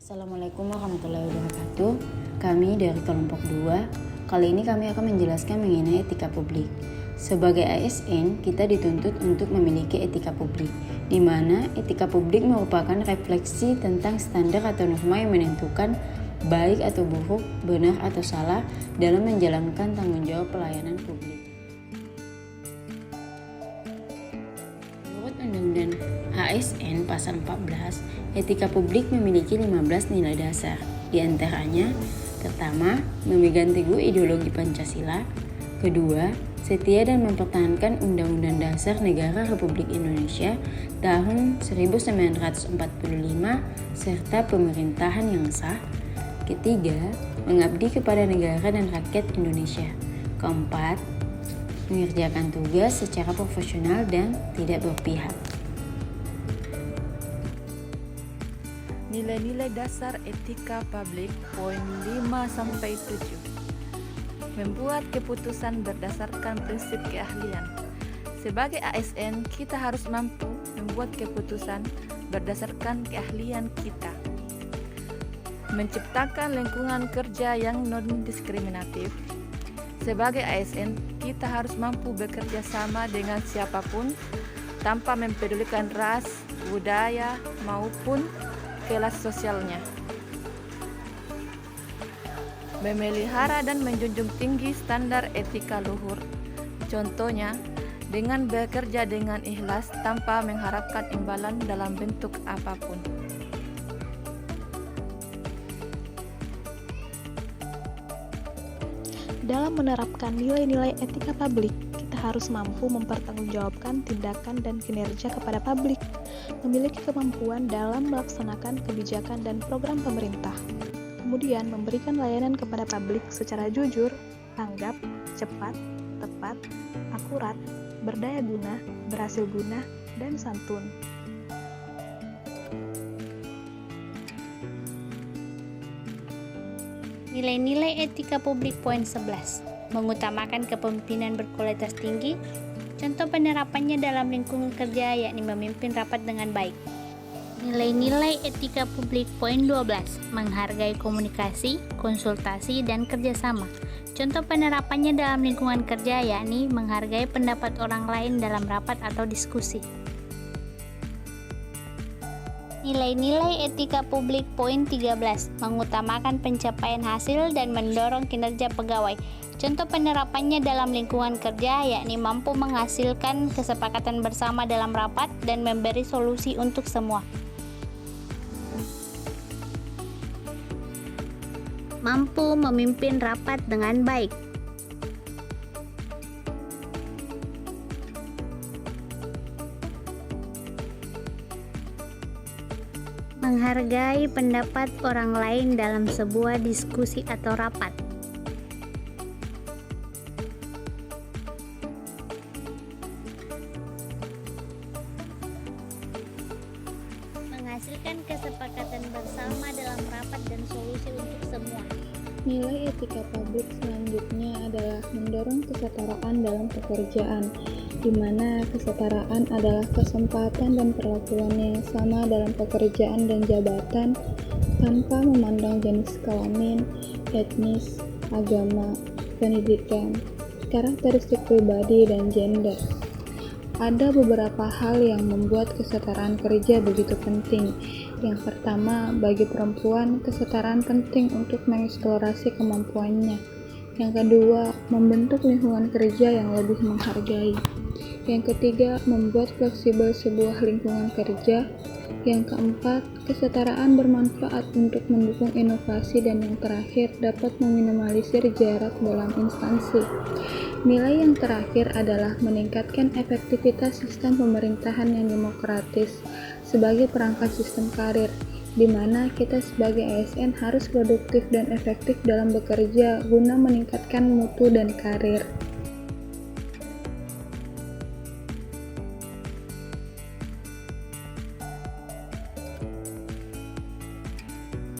Assalamualaikum warahmatullahi wabarakatuh. Kami dari kelompok 2. Kali ini kami akan menjelaskan mengenai etika publik. Sebagai ASN, kita dituntut untuk memiliki etika publik, di mana etika publik merupakan refleksi tentang standar atau norma yang menentukan baik atau buruk, benar atau salah dalam menjalankan tanggung jawab pelayanan publik. Menurut Undang-Undang ASN Pasal 14, etika publik memiliki 15 nilai dasar. Di antaranya, pertama, memegang teguh ideologi Pancasila. Kedua, setia dan mempertahankan Undang-Undang Dasar Negara Republik Indonesia tahun 1945 serta pemerintahan yang sah. Ketiga, mengabdi kepada negara dan rakyat Indonesia. Keempat, mengerjakan tugas secara profesional dan tidak berpihak. Nilai-nilai dasar etika publik poin 5-7. Membuat keputusan berdasarkan prinsip keahlian. Sebagai ASN, kita harus mampu membuat keputusan berdasarkan keahlian kita. Menciptakan lingkungan kerja yang non-diskriminatif. Sebagai ASN, kita harus mampu bekerja sama dengan siapapun tanpa mempedulikan ras, budaya, maupun kelas sosialnya. Memelihara dan menjunjung tinggi standar etika luhur. Contohnya, dengan bekerja dengan ikhlas tanpa mengharapkan imbalan dalam bentuk apapun. Dalam menerapkan nilai-nilai etika publik, kita harus mampu mempertanggungjawabkan tindakan dan kinerja kepada publik, memiliki kemampuan dalam melaksanakan kebijakan dan program pemerintah, kemudian memberikan layanan kepada publik secara jujur, tanggap, cepat, tepat, akurat, berdaya guna, berhasil guna, dan santun. Nilai-nilai etika publik poin 11. Mengutamakan kepemimpinan berkualitas tinggi. Contoh penerapannya dalam lingkungan kerja yakni memimpin rapat dengan baik. Nilai-nilai etika publik poin 12. Menghargai komunikasi, konsultasi, dan kerjasama. Contoh penerapannya dalam lingkungan kerja yakni menghargai pendapat orang lain dalam rapat atau diskusi. Nilai-nilai etika publik poin 13. Mengutamakan pencapaian hasil dan mendorong kinerja pegawai. Contoh penerapannya dalam lingkungan kerja yakni mampu menghasilkan kesepakatan bersama dalam rapat dan memberi solusi untuk semua. Mampu memimpin rapat dengan baik. Menghargai pendapat orang lain dalam sebuah diskusi atau rapat. Menghasilkan kesepakatan bersama dalam rapat dan solusi untuk semua. Nilai etika publik selanjutnya adalah mendorong kesetaraan dalam pekerjaan, di mana kesetaraan adalah kesempatan dan perlakuan yang sama dalam pekerjaan dan jabatan tanpa memandang jenis kelamin, etnis, agama, pendidikan, karakteristik pribadi, dan gender. Ada beberapa hal yang membuat kesetaraan kerja begitu penting. Yang pertama, bagi perempuan, kesetaraan penting untuk mengeksplorasi kemampuannya. Yang kedua, membentuk lingkungan kerja yang lebih menghargai. Yang ketiga, membuat fleksibel sebuah lingkungan kerja. Yang keempat, kesetaraan bermanfaat untuk mendukung inovasi. Dan yang terakhir, dapat meminimalisir jarak dalam instansi. Nilai yang terakhir adalah meningkatkan efektivitas sistem pemerintahan yang demokratis sebagai perangkat sistem karir, di mana kita sebagai ASN harus produktif dan efektif dalam bekerja guna meningkatkan mutu dan karir.